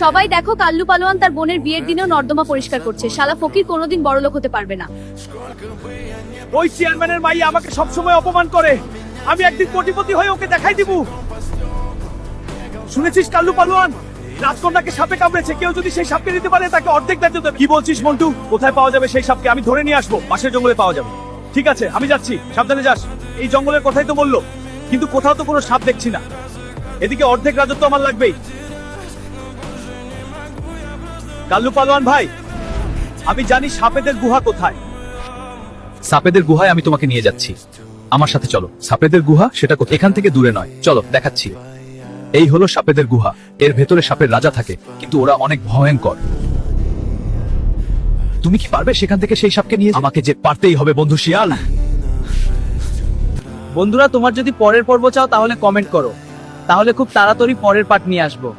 সবাই দেখো, কাল্লু পালোয়ান তার বোনের বিয়ের দিনেও নর্দমা পরিষ্কার করছে। শালা ফকির কোনোদিন বড়লোক হতে পারবে না। ওই চেয়ারম্যানের মাইয়া আমাকে সবসময় অপমান করে, আমি একদিন কোটিপতি হয়ে ওকে দেখাই দিব। শুনেছিস কাল্লু পালোয়ান, রাজকন্যাকে সাপে কামড়েছে, কেউ যদি সেই সাপকে দিতে পারে তাকে অর্ধেক বেতন দেবে। কি বলছিস মন্টু? কোথায় পাওয়া যাবে সেই সাপকে? আমি ধরে নিয়ে আসবো, পাশের জঙ্গলে পাওয়া যাবে। ঠিক আছে, আমি যাচ্ছি, সাবধানে যাস। এই জঙ্গলের কথাই তো বললো, কিন্তু কোথাও তো কোনো সাপ দেখছি না। এদিকে অর্ধেক রাজত্ব আমার লাগবেই। কাল্লু পালোয়ান ভাই, আমি জানি সাপেদের গুহা কোথায়। সাপেদের গুহায় আমি তোমাকে নিয়ে যাচ্ছি, আমার সাথে চলো। সাপেদের গুহা সেটা কোথায়? এখান থেকে দূরে নয়, চলো দেখাচ্ছি। এই হলো সাপেদের গুহা। এর ভেতরে সাপের রাজা থাকে, কিন্তু ওরা অনেক ভয়ঙ্কর। তুমি কি পারবে সেখান থেকে সেই সাপকে নিয়ে? আমাকে যে পারতেই হবে বন্ধু শিয়াল। বন্ধুরা, তোমার যদি পরের পর্ব চাও তাহলে কমেন্ট করো, তাহলে খুব তাড়াতাড়ি পরের পার্ট নিয়ে আসবো।